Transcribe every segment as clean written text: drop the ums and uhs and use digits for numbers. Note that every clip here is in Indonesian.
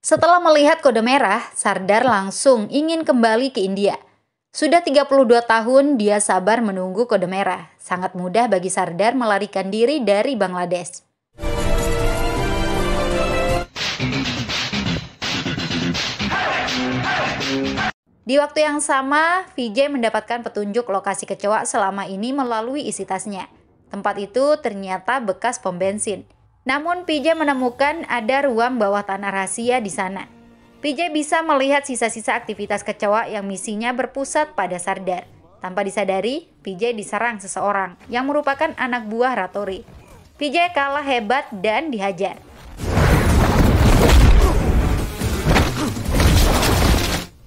Setelah melihat kode merah, Sardar langsung ingin kembali ke India. Sudah 32 tahun dia sabar menunggu kode merah. Sangat mudah bagi Sardar melarikan diri dari Bangladesh. Di waktu yang sama, Vijay mendapatkan petunjuk lokasi kecoa selama ini melalui isi tasnya. Tempat itu ternyata bekas pom bensin. Namun Vijay menemukan ada ruang bawah tanah rahasia di sana. Vijay bisa melihat sisa-sisa aktivitas kecoa yang misinya berpusat pada Sardar. Tanpa disadari, Vijay diserang seseorang yang merupakan anak buah Ratori. Vijay kalah hebat dan dihajar.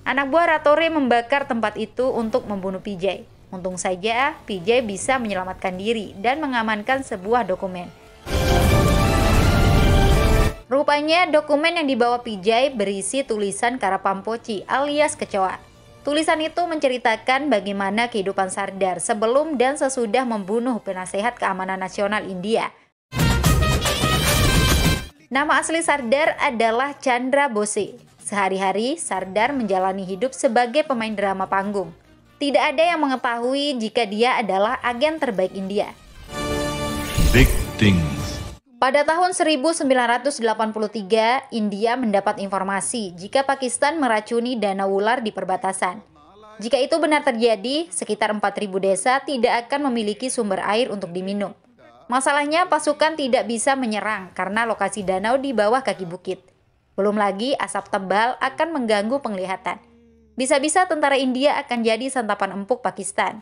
Anak buah Ratori membakar tempat itu untuk membunuh Vijay. Untung saja, Vijay bisa menyelamatkan diri dan mengamankan sebuah dokumen. Rupanya dokumen yang dibawa Vijay berisi tulisan Karapampochi alias kecoa. Tulisan itu menceritakan bagaimana kehidupan Sardar sebelum dan sesudah membunuh penasehat keamanan nasional India. Nama asli Sardar adalah Chandra Bose. Sehari-hari, Sardar menjalani hidup sebagai pemain drama panggung. Tidak ada yang mengetahui jika dia adalah agen terbaik India. Big things. Pada tahun 1983, India mendapat informasi jika Pakistan meracuni danau ular di perbatasan. Jika itu benar terjadi, sekitar 4.000 desa tidak akan memiliki sumber air untuk diminum. Masalahnya, pasukan tidak bisa menyerang karena lokasi danau di bawah kaki bukit. Belum lagi asap tebal akan mengganggu penglihatan. Bisa-bisa tentara India akan jadi santapan empuk Pakistan.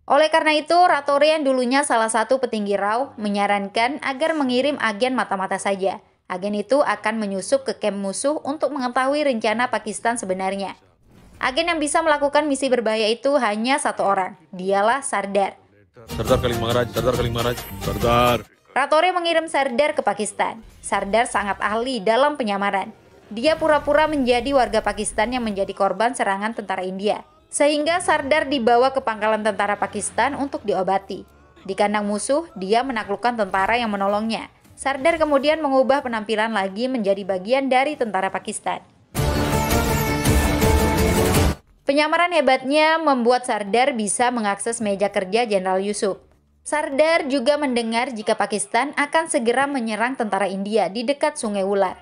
Oleh karena itu, Ratori yang dulunya salah satu petinggi Rao menyarankan agar mengirim agen mata-mata saja. Agen itu akan menyusup ke kamp musuh untuk mengetahui rencana Pakistan sebenarnya. Agen yang bisa melakukan misi berbahaya itu hanya satu orang, dialah Sardar. Sardar Kaling Maharaj. Ratori mengirim Sardar ke Pakistan. Sardar sangat ahli dalam penyamaran. Dia pura-pura menjadi warga Pakistan yang menjadi korban serangan tentara India. Sehingga Sardar dibawa ke pangkalan tentara Pakistan untuk diobati. Di kandang musuh, dia menaklukkan tentara yang menolongnya. Sardar kemudian mengubah penampilan lagi menjadi bagian dari tentara Pakistan. Penyamaran hebatnya membuat Sardar bisa mengakses meja kerja Jenderal Yusuf. Sardar juga mendengar jika Pakistan akan segera menyerang tentara India di dekat Sungai Ular.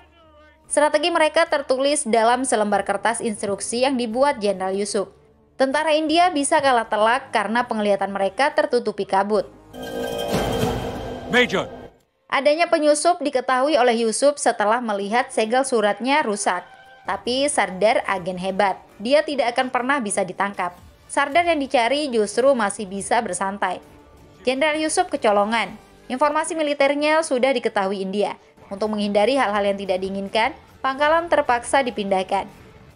Strategi mereka tertulis dalam selembar kertas instruksi yang dibuat Jenderal Yusuf. Tentara India bisa kalah telak karena penglihatan mereka tertutupi kabut. Major. Adanya penyusup diketahui oleh Yusuf setelah melihat segel suratnya rusak. Tapi Sardar agen hebat, dia tidak akan pernah bisa ditangkap. Sardar yang dicari justru masih bisa bersantai. Jenderal Yusuf kecolongan. Informasi militernya sudah diketahui India. Untuk menghindari hal-hal yang tidak diinginkan, pangkalan terpaksa dipindahkan.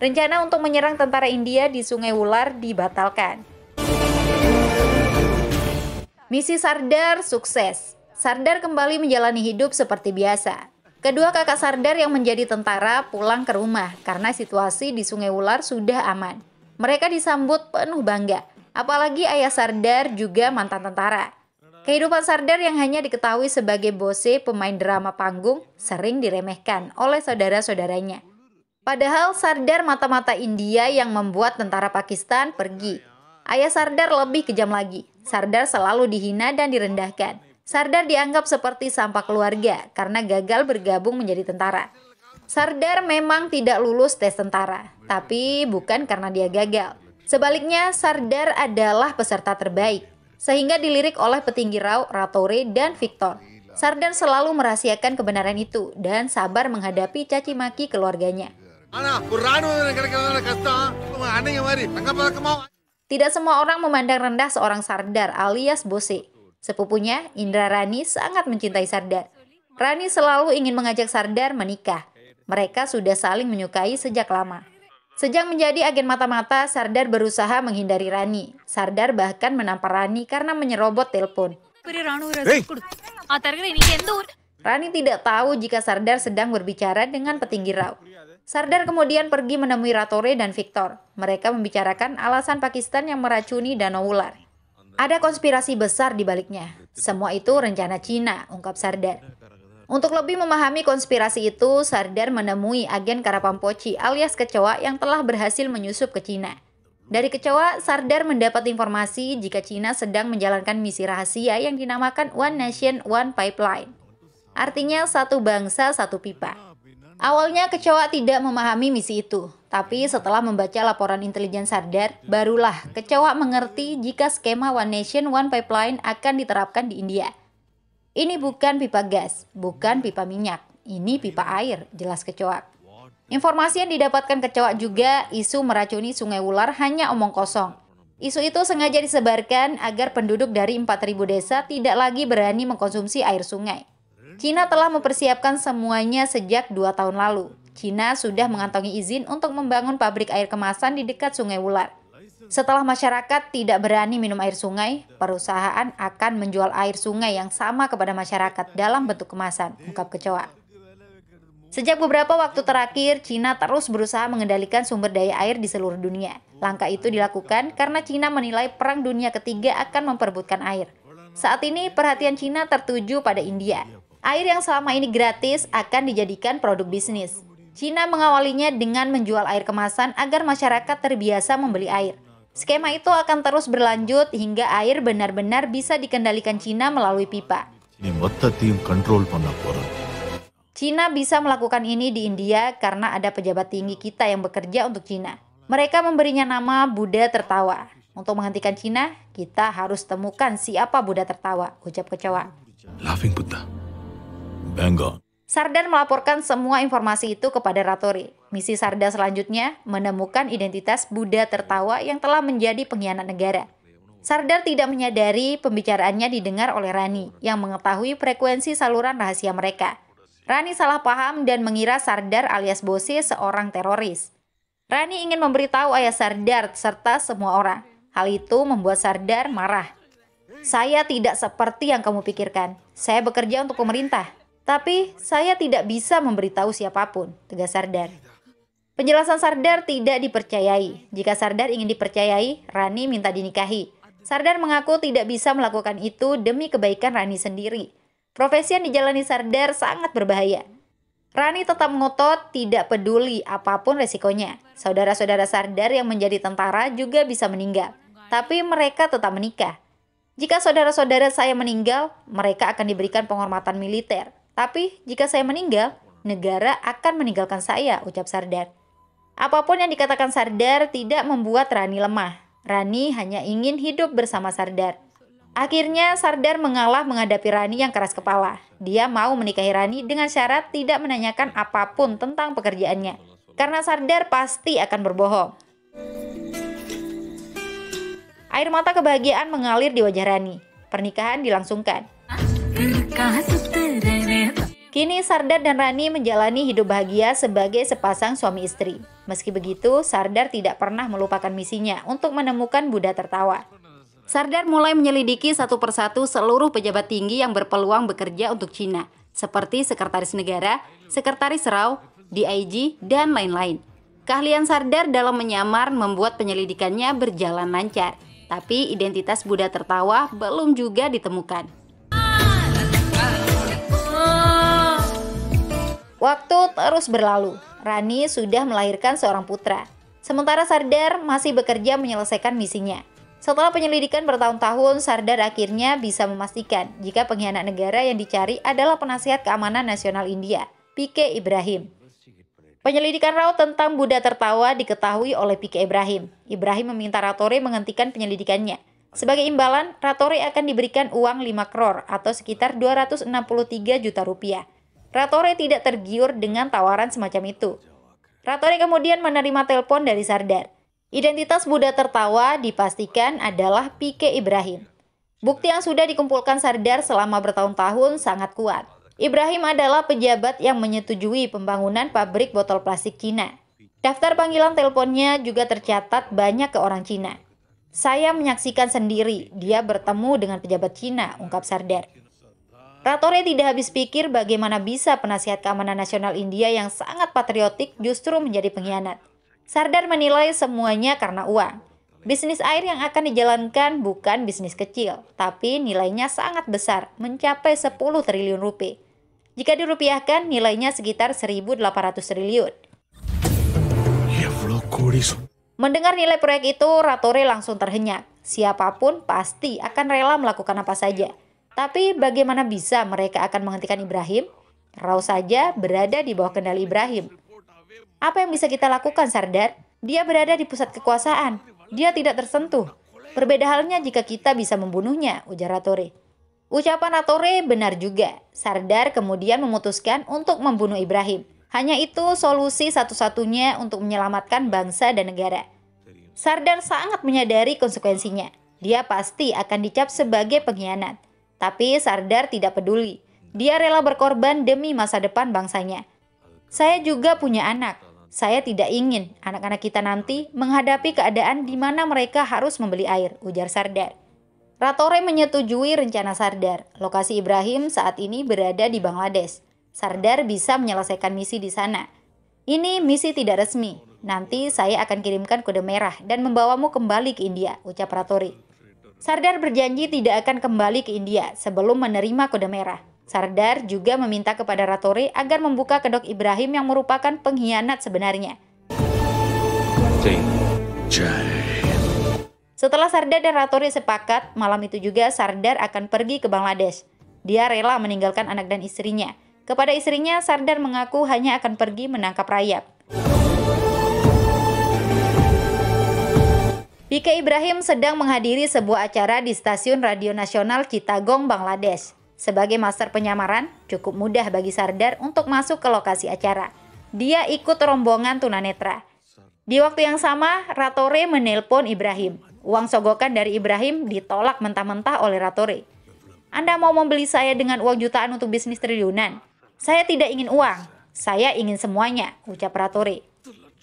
Rencana untuk menyerang tentara India di Sungai Ular dibatalkan. Misi Sardar sukses. Sardar kembali menjalani hidup seperti biasa. Kedua kakak Sardar yang menjadi tentara pulang ke rumah karena situasi di Sungai Ular sudah aman. Mereka disambut penuh bangga. Apalagi ayah Sardar juga mantan tentara. Kehidupan Sardar yang hanya diketahui sebagai Bose pemain drama panggung sering diremehkan oleh saudara-saudaranya. Padahal Sardar mata-mata India yang membuat tentara Pakistan pergi. Ayah Sardar lebih kejam lagi. Sardar selalu dihina dan direndahkan. Sardar dianggap seperti sampah keluarga karena gagal bergabung menjadi tentara. Sardar memang tidak lulus tes tentara, tapi bukan karena dia gagal. Sebaliknya, Sardar adalah peserta terbaik, sehingga dilirik oleh petinggi Rao, Ratori, dan Victor. Sardar selalu merahasiakan kebenaran itu dan sabar menghadapi caci maki keluarganya. Tidak semua orang memandang rendah seorang Sardar alias Bose. Sepupunya, Indra Rani, sangat mencintai Sardar. Rani selalu ingin mengajak Sardar menikah. Mereka sudah saling menyukai sejak lama. Sejak menjadi agen mata-mata, Sardar berusaha menghindari Rani. Sardar bahkan menampar Rani karena menyerobot telepon. Rani tidak tahu jika Sardar sedang berbicara dengan petinggi Rao. Sardar kemudian pergi menemui Ratori dan Victor. Mereka membicarakan alasan Pakistan yang meracuni danau ular. Ada konspirasi besar di baliknya. Semua itu rencana Cina, ungkap Sardar. Untuk lebih memahami konspirasi itu, Sardar menemui agen Karapampochi alias kecoa yang telah berhasil menyusup ke Cina. Dari kecoa, Sardar mendapat informasi jika Cina sedang menjalankan misi rahasia yang dinamakan One Nation, One Pipeline. Artinya satu bangsa, satu pipa. Awalnya kecoa tidak memahami misi itu, tapi setelah membaca laporan intelijen Sardar, barulah kecoa mengerti jika skema One Nation, One Pipeline akan diterapkan di India. Ini bukan pipa gas, bukan pipa minyak, ini pipa air, jelas kecoa. Informasi yang didapatkan kecoa juga isu meracuni Sungai Wular hanya omong kosong. Isu itu sengaja disebarkan agar penduduk dari 4.000 desa tidak lagi berani mengkonsumsi air sungai. Cina telah mempersiapkan semuanya sejak 2 tahun lalu. Cina sudah mengantongi izin untuk membangun pabrik air kemasan di dekat Sungai Wular. Setelah masyarakat tidak berani minum air sungai, perusahaan akan menjual air sungai yang sama kepada masyarakat dalam bentuk kemasan, ungkap kecoa. Sejak beberapa waktu terakhir, Cina terus berusaha mengendalikan sumber daya air di seluruh dunia. Langkah itu dilakukan karena Cina menilai Perang Dunia Ketiga akan memperebutkan air. Saat ini, perhatian Cina tertuju pada India. Air yang selama ini gratis akan dijadikan produk bisnis. Cina mengawalinya dengan menjual air kemasan agar masyarakat terbiasa membeli air. Skema itu akan terus berlanjut hingga air benar-benar bisa dikendalikan Cina melalui pipa. Cina bisa melakukan ini di India karena ada pejabat tinggi kita yang bekerja untuk Cina. Mereka memberinya nama Buddha Tertawa. Untuk menghentikan Cina, kita harus temukan siapa Buddha Tertawa, ucap kecoa. Laughing Buddha. Bangga. Sardar melaporkan semua informasi itu kepada Ratori. Misi Sardar selanjutnya menemukan identitas Buddha Tertawa yang telah menjadi pengkhianat negara. Sardar tidak menyadari pembicaraannya didengar oleh Rani yang mengetahui frekuensi saluran rahasia mereka. Rani salah paham dan mengira Sardar alias Bose seorang teroris. Rani ingin memberitahu ayah Sardar serta semua orang. Hal itu membuat Sardar marah. Saya tidak seperti yang kamu pikirkan. Saya bekerja untuk pemerintah. Tapi saya tidak bisa memberitahu siapapun, tegas Sardar. Penjelasan Sardar tidak dipercayai. Jika Sardar ingin dipercayai, Rani minta dinikahi. Sardar mengaku tidak bisa melakukan itu demi kebaikan Rani sendiri. Profesi yang dijalani Sardar sangat berbahaya. Rani tetap ngotot tidak peduli apapun resikonya. Saudara-saudara Sardar yang menjadi tentara juga bisa meninggal. Tapi mereka tetap menikah. Jika saudara-saudara saya meninggal, mereka akan diberikan penghormatan militer. Tapi jika saya meninggal, negara akan meninggalkan saya, ucap Sardar. Apapun yang dikatakan Sardar tidak membuat Rani lemah. Rani hanya ingin hidup bersama Sardar. Akhirnya Sardar mengalah menghadapi Rani yang keras kepala. Dia mau menikahi Rani dengan syarat tidak menanyakan apapun tentang pekerjaannya. Karena Sardar pasti akan berbohong. Air mata kebahagiaan mengalir di wajah Rani. Pernikahan dilangsungkan. Kini Sardar dan Rani menjalani hidup bahagia sebagai sepasang suami istri. Meski begitu, Sardar tidak pernah melupakan misinya untuk menemukan Buddha Tertawa. Sardar mulai menyelidiki satu persatu seluruh pejabat tinggi yang berpeluang bekerja untuk Cina, seperti Sekretaris Negara, Sekretaris Rau, DIG, dan lain-lain. Keahlian Sardar dalam menyamar membuat penyelidikannya berjalan lancar, tapi identitas Buddha Tertawa belum juga ditemukan. Waktu terus berlalu. Rani sudah melahirkan seorang putra. Sementara Sardar masih bekerja menyelesaikan misinya. Setelah penyelidikan bertahun-tahun, Sardar akhirnya bisa memastikan jika pengkhianat negara yang dicari adalah penasihat keamanan nasional India, P.K. Ibrahim. Penyelidikan raut tentang Buddha Tertawa diketahui oleh P.K. Ibrahim. Ibrahim meminta Ratori menghentikan penyelidikannya. Sebagai imbalan, Ratori akan diberikan uang 5 crore atau sekitar 263 juta rupiah. Ratori tidak tergiur dengan tawaran semacam itu. Ratori kemudian menerima telepon dari Sardar. Identitas Buddha Tertawa dipastikan adalah P.K. Ibrahim. Bukti yang sudah dikumpulkan Sardar selama bertahun-tahun sangat kuat. Ibrahim adalah pejabat yang menyetujui pembangunan pabrik botol plastik Cina. Daftar panggilan teleponnya juga tercatat banyak ke orang Cina. Saya menyaksikan sendiri dia bertemu dengan pejabat Cina, ungkap Sardar. Ratori tidak habis pikir bagaimana bisa penasihat keamanan nasional India yang sangat patriotik justru menjadi pengkhianat. Sardar menilai semuanya karena uang. Bisnis air yang akan dijalankan bukan bisnis kecil, tapi nilainya sangat besar, mencapai 10 triliun rupiah. Jika dirupiahkan, nilainya sekitar 1.800 triliun. Mendengar nilai proyek itu, Ratore langsung terhenyak. Siapapun pasti akan rela melakukan apa saja. Tapi bagaimana bisa mereka akan menghentikan Ibrahim? Rao saja berada di bawah kendali Ibrahim. Apa yang bisa kita lakukan, Sardar? Dia berada di pusat kekuasaan. Dia tidak tersentuh. Berbeda halnya jika kita bisa membunuhnya, ujar Ratore. Ucapan Ratore benar juga. Sardar kemudian memutuskan untuk membunuh Ibrahim. Hanya itu solusi satu-satunya untuk menyelamatkan bangsa dan negara. Sardar sangat menyadari konsekuensinya. Dia pasti akan dicap sebagai pengkhianat. Tapi Sardar tidak peduli. Dia rela berkorban demi masa depan bangsanya. Saya juga punya anak. Saya tidak ingin anak-anak kita nanti menghadapi keadaan di mana mereka harus membeli air, ujar Sardar. Ratore menyetujui rencana Sardar. Lokasi Ibrahim saat ini berada di Bangladesh. Sardar bisa menyelesaikan misi di sana. Ini misi tidak resmi. Nanti saya akan kirimkan kode merah dan membawamu kembali ke India, ucap Ratore. Sardar berjanji tidak akan kembali ke India sebelum menerima kode merah. Sardar juga meminta kepada Ratore agar membuka kedok Ibrahim yang merupakan pengkhianat sebenarnya. Setelah Sardar dan Ratore sepakat, malam itu juga Sardar akan pergi ke Bangladesh. Dia rela meninggalkan anak dan istrinya. Kepada istrinya, Sardar mengaku hanya akan pergi menangkap rayap. P.K. Ibrahim sedang menghadiri sebuah acara di stasiun radio nasional Chittagong, Bangladesh. Sebagai master penyamaran, cukup mudah bagi Sardar untuk masuk ke lokasi acara. Dia ikut rombongan tunanetra. Di waktu yang sama, Ratore menelpon Ibrahim. Uang sogokan dari Ibrahim ditolak mentah-mentah oleh Ratore. Anda mau membeli saya dengan uang jutaan untuk bisnis triliunan? Saya tidak ingin uang, saya ingin semuanya, ucap Ratore.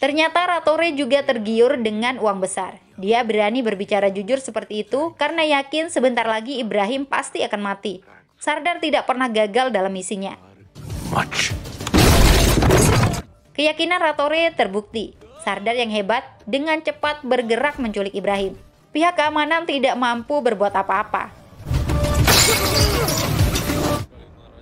Ternyata Ratore juga tergiur dengan uang besar. Dia berani berbicara jujur seperti itu karena yakin sebentar lagi Ibrahim pasti akan mati. Sardar tidak pernah gagal dalam misinya. Keyakinan Ratore terbukti. Sardar yang hebat dengan cepat bergerak menculik Ibrahim. Pihak keamanan tidak mampu berbuat apa-apa.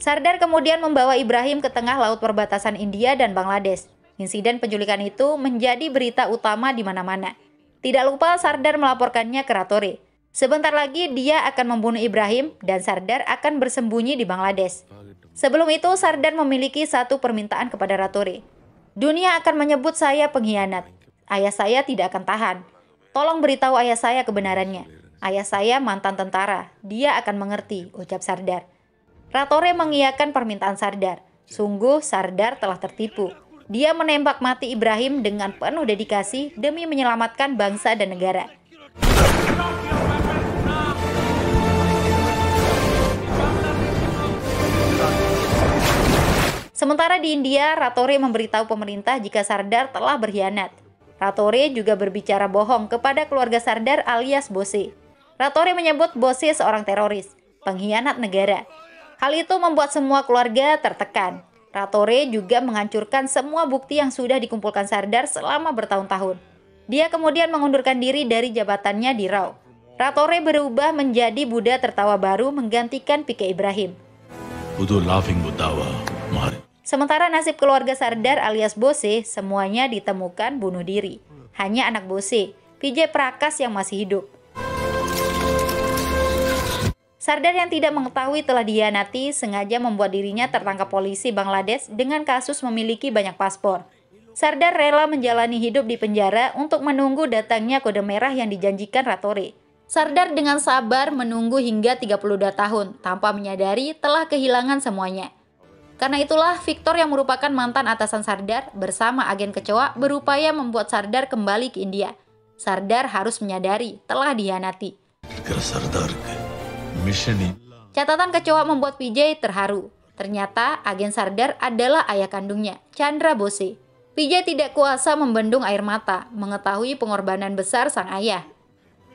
Sardar kemudian membawa Ibrahim ke tengah laut perbatasan India dan Bangladesh. Insiden penculikan itu menjadi berita utama di mana-mana. Tidak lupa Sardar melaporkannya ke Ratore. Sebentar lagi dia akan membunuh Ibrahim dan Sardar akan bersembunyi di Bangladesh. Sebelum itu Sardar memiliki satu permintaan kepada Ratore. Dunia akan menyebut saya pengkhianat. Ayah saya tidak akan tahan. Tolong beritahu ayah saya kebenarannya. Ayah saya mantan tentara. Dia akan mengerti, ucap Sardar. Ratore mengiyakan permintaan Sardar. Sungguh Sardar telah tertipu. Dia menembak mati Ibrahim dengan penuh dedikasi demi menyelamatkan bangsa dan negara. Sementara di India, Ratore memberitahu pemerintah jika Sardar telah berkhianat. Ratore juga berbicara bohong kepada keluarga Sardar alias Bose. Ratore menyebut Bose seorang teroris, pengkhianat negara. Hal itu membuat semua keluarga tertekan. Ratore juga menghancurkan semua bukti yang sudah dikumpulkan Sardar selama bertahun-tahun. Dia kemudian mengundurkan diri dari jabatannya di Rao. Ratore berubah menjadi Buddha tertawa baru menggantikan P.K. Ibrahim. Sementara nasib keluarga Sardar alias Bose semuanya ditemukan bunuh diri. Hanya anak Bose, Vijay Prakash yang masih hidup. Sardar yang tidak mengetahui telah dikhianati sengaja membuat dirinya tertangkap polisi Bangladesh dengan kasus memiliki banyak paspor. Sardar rela menjalani hidup di penjara untuk menunggu datangnya kode merah yang dijanjikan Ratore. Sardar dengan sabar menunggu hingga 32 tahun tanpa menyadari telah kehilangan semuanya. Karena itulah Victor yang merupakan mantan atasan Sardar bersama agen kecoa berupaya membuat Sardar kembali ke India. Sardar harus menyadari telah dikhianati. Catatan kecoa membuat Vijay terharu. Ternyata agen Sardar adalah ayah kandungnya, Chandra Bose. Vijay tidak kuasa membendung air mata mengetahui pengorbanan besar sang ayah.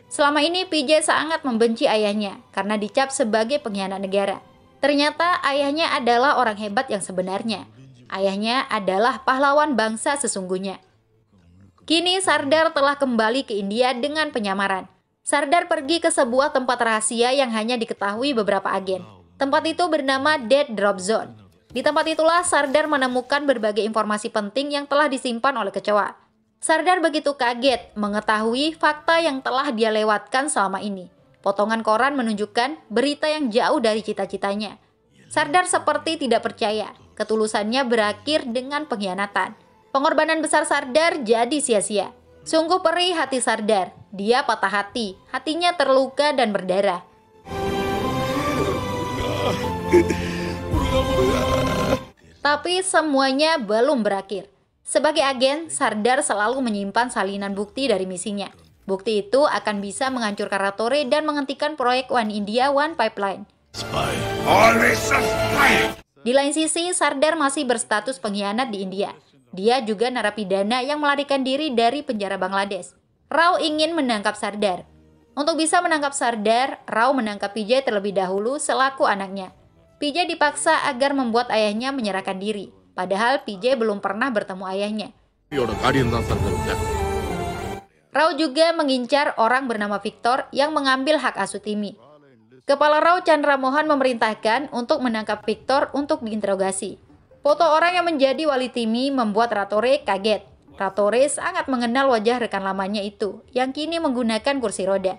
Selama ini Vijay sangat membenci ayahnya karena dicap sebagai pengkhianat negara. Ternyata ayahnya adalah orang hebat yang sebenarnya. Ayahnya adalah pahlawan bangsa sesungguhnya. Kini Sardar telah kembali ke India dengan penyamaran. Sardar pergi ke sebuah tempat rahasia yang hanya diketahui beberapa agen. Tempat itu bernama Death Drop Zone. Di tempat itulah Sardar menemukan berbagai informasi penting yang telah disimpan oleh kecoa. Sardar begitu kaget mengetahui fakta yang telah dia lewatkan selama ini. Potongan koran menunjukkan berita yang jauh dari cita-citanya. Sardar seperti tidak percaya. Ketulusannya berakhir dengan pengkhianatan. Pengorbanan besar Sardar jadi sia-sia. Sungguh perih hati Sardar. Dia patah hati, hatinya terluka dan berdarah. Tapi semuanya belum berakhir. Sebagai agen, Sardar selalu menyimpan salinan bukti dari misinya. Bukti itu akan bisa menghancurkan Rattore dan menghentikan proyek One India, One Pipeline. Spy. Always a spy. Di lain sisi, Sardar masih berstatus pengkhianat di India. Dia juga narapidana yang melarikan diri dari penjara Bangladesh. Rao ingin menangkap Sardar. Untuk bisa menangkap Sardar, Rao menangkap PJ terlebih dahulu selaku anaknya. PJ dipaksa agar membuat ayahnya menyerahkan diri. Padahal PJ belum pernah bertemu ayahnya. You're the guardian of the Rao juga mengincar orang bernama Victor yang mengambil hak asuh Timi. Kepala Rao Chandra Mohan memerintahkan untuk menangkap Victor untuk diinterogasi. Foto orang yang menjadi wali Timi membuat Rattore kaget. Rattore sangat mengenal wajah rekan lamanya itu, yang kini menggunakan kursi roda.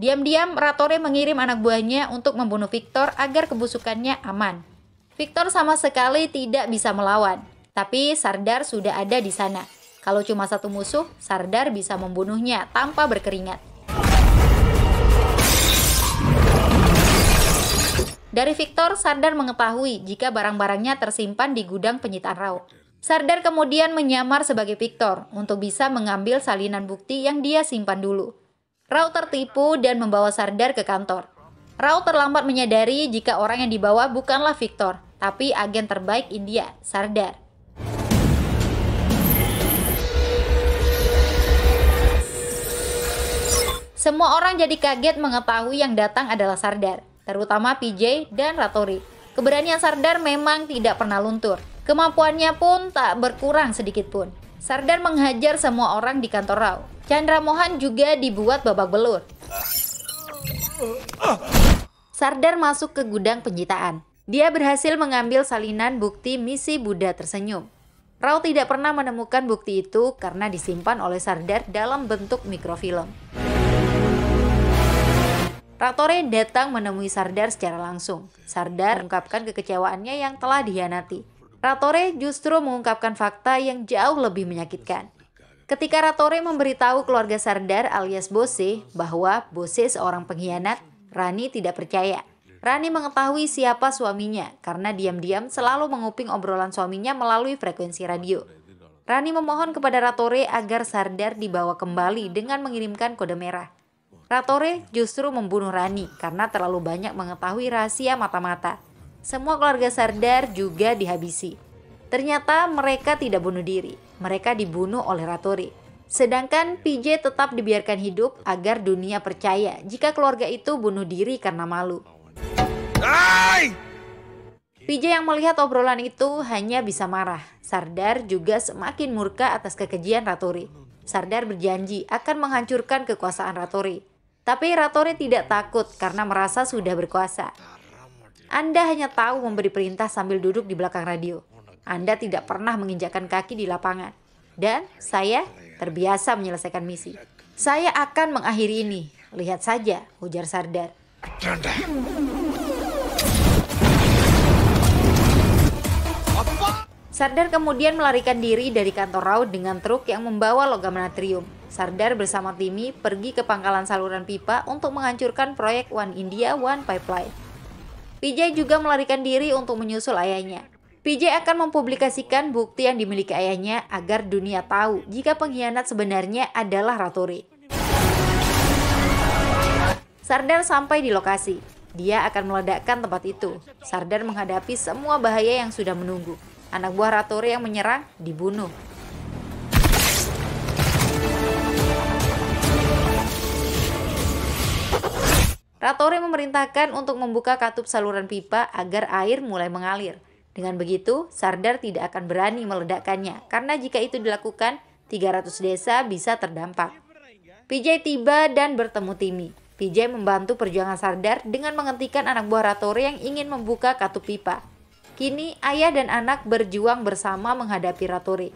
Diam-diam, Rattore mengirim anak buahnya untuk membunuh Victor agar kebusukannya aman. Victor sama sekali tidak bisa melawan, tapi Sardar sudah ada di sana. Kalau cuma satu musuh, Sardar bisa membunuhnya tanpa berkeringat. Dari Victor, Sardar mengetahui jika barang-barangnya tersimpan di gudang penyitaan Rao. Sardar kemudian menyamar sebagai Victor untuk bisa mengambil salinan bukti yang dia simpan dulu. Rao tertipu dan membawa Sardar ke kantor. Rao terlambat menyadari jika orang yang dibawa bukanlah Victor, tapi agen terbaik India, Sardar. Semua orang jadi kaget mengetahui yang datang adalah Sardar, terutama PJ dan Rattore. Keberanian Sardar memang tidak pernah luntur. Kemampuannya pun tak berkurang sedikit pun. Sardar menghajar semua orang di kantor Rao. Chandra Mohan juga dibuat babak belur. Sardar masuk ke gudang penyitaan. Dia berhasil mengambil salinan bukti misi Buddha tersenyum. Rao tidak pernah menemukan bukti itu karena disimpan oleh Sardar dalam bentuk mikrofilm. Rattore datang menemui Sardar secara langsung. Sardar mengungkapkan kekecewaannya yang telah dikhianati. Rattore justru mengungkapkan fakta yang jauh lebih menyakitkan. Ketika Rattore memberitahu keluarga Sardar alias Bose bahwa Bose seorang pengkhianat, Rani tidak percaya. Rani mengetahui siapa suaminya karena diam-diam selalu menguping obrolan suaminya melalui frekuensi radio. Rani memohon kepada Rattore agar Sardar dibawa kembali dengan mengirimkan kode merah. Rattore justru membunuh Rani karena terlalu banyak mengetahui rahasia mata-mata. Semua keluarga Sardar juga dihabisi. Ternyata mereka tidak bunuh diri, mereka dibunuh oleh Rattore. Sedangkan PJ tetap dibiarkan hidup agar dunia percaya jika keluarga itu bunuh diri karena malu. PJ yang melihat obrolan itu hanya bisa marah. Sardar juga semakin murka atas kekejian Rattore. Sardar berjanji akan menghancurkan kekuasaan Rattore. Tapi Rattore tidak takut karena merasa sudah berkuasa. Anda hanya tahu memberi perintah sambil duduk di belakang radio. Anda tidak pernah menginjakkan kaki di lapangan. Dan saya terbiasa menyelesaikan misi. Saya akan mengakhiri ini. Lihat saja, ujar Sardar. Sardar kemudian melarikan diri dari kantor Rao dengan truk yang membawa logam natrium. Sardar bersama Timi pergi ke pangkalan saluran pipa untuk menghancurkan proyek One India, One Pipeline. PJ juga melarikan diri untuk menyusul ayahnya. PJ akan mempublikasikan bukti yang dimiliki ayahnya agar dunia tahu jika pengkhianat sebenarnya adalah Rattore. Sardar sampai di lokasi. Dia akan meledakkan tempat itu. Sardar menghadapi semua bahaya yang sudah menunggu. Anak buah Rattore yang menyerang dibunuh. Rattore memerintahkan untuk membuka katup saluran pipa agar air mulai mengalir. Dengan begitu, Sardar tidak akan berani meledakkannya karena jika itu dilakukan, 300 desa bisa terdampak. PJ tiba dan bertemu Timi. PJ membantu perjuangan Sardar dengan menghentikan anak buah Rattore yang ingin membuka katup pipa. Kini ayah dan anak berjuang bersama menghadapi Rattore.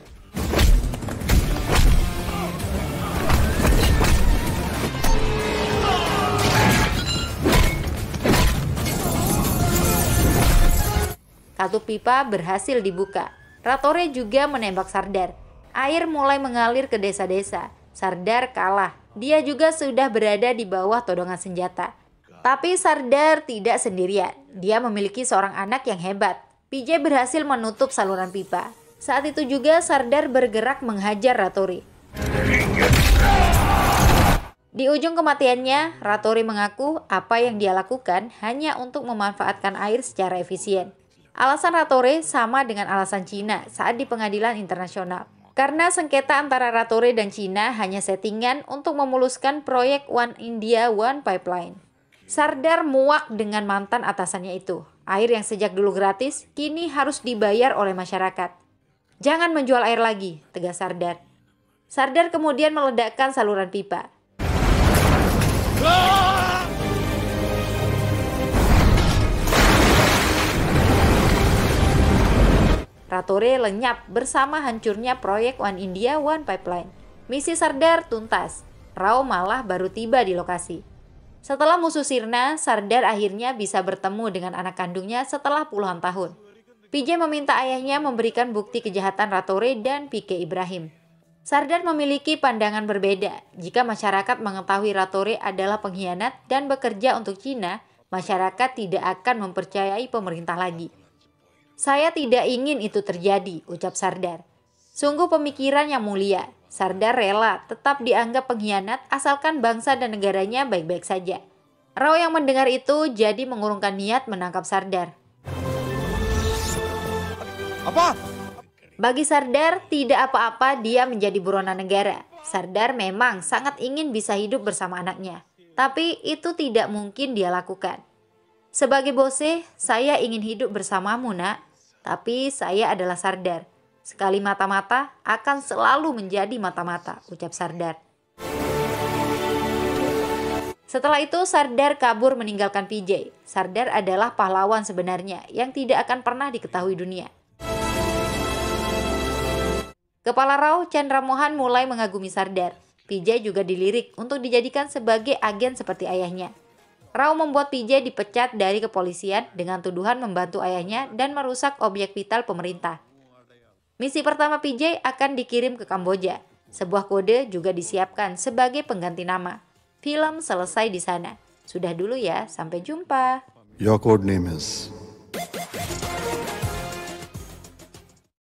Katup pipa berhasil dibuka. Rattore juga menembak Sardar. Air mulai mengalir ke desa-desa. Sardar kalah. Dia juga sudah berada di bawah todongan senjata. Tapi Sardar tidak sendirian. Dia memiliki seorang anak yang hebat. PJ berhasil menutup saluran pipa. Saat itu juga Sardar bergerak menghajar Rattore. Di ujung kematiannya, Rattore mengaku apa yang dia lakukan hanya untuk memanfaatkan air secara efisien. Alasan Rattore sama dengan alasan Cina saat di pengadilan internasional. Karena sengketa antara Rattore dan Cina hanya settingan untuk memuluskan proyek One India One Pipeline. Sardar muak dengan mantan atasannya itu. Air yang sejak dulu gratis, kini harus dibayar oleh masyarakat. Jangan menjual air lagi, tegas Sardar. Sardar kemudian meledakkan saluran pipa. Rattore lenyap bersama hancurnya proyek One India One Pipeline. Misi Sardar tuntas. Rao malah baru tiba di lokasi. Setelah musuh sirna, Sardar akhirnya bisa bertemu dengan anak kandungnya setelah puluhan tahun. PJ meminta ayahnya memberikan bukti kejahatan Rattore dan PK Ibrahim. Sardar memiliki pandangan berbeda. Jika masyarakat mengetahui Rattore adalah pengkhianat dan bekerja untuk Cina, masyarakat tidak akan mempercayai pemerintah lagi. Saya tidak ingin itu terjadi, ucap Sardar. Sungguh pemikiran yang mulia. Sardar rela tetap dianggap pengkhianat asalkan bangsa dan negaranya baik-baik saja. Rao yang mendengar itu jadi mengurungkan niat menangkap Sardar. Apa? Bagi Sardar, tidak apa-apa dia menjadi buronan negara. Sardar memang sangat ingin bisa hidup bersama anaknya. Tapi itu tidak mungkin dia lakukan. Sebagai bose, saya ingin hidup bersamamu, nak. Tapi saya adalah Sardar. Sekali mata-mata akan selalu menjadi mata-mata, ucap Sardar. Setelah itu Sardar kabur meninggalkan PJ. Sardar adalah pahlawan sebenarnya yang tidak akan pernah diketahui dunia. Kepala Rao, Chandra Mohan mulai mengagumi Sardar. PJ juga dilirik untuk dijadikan sebagai agen seperti ayahnya. Rao membuat PJ dipecat dari kepolisian dengan tuduhan membantu ayahnya dan merusak objek vital pemerintah. Misi pertama PJ akan dikirim ke Kamboja. Sebuah kode juga disiapkan sebagai pengganti nama. Film selesai di sana. Sudah dulu ya, sampai jumpa. Your code name is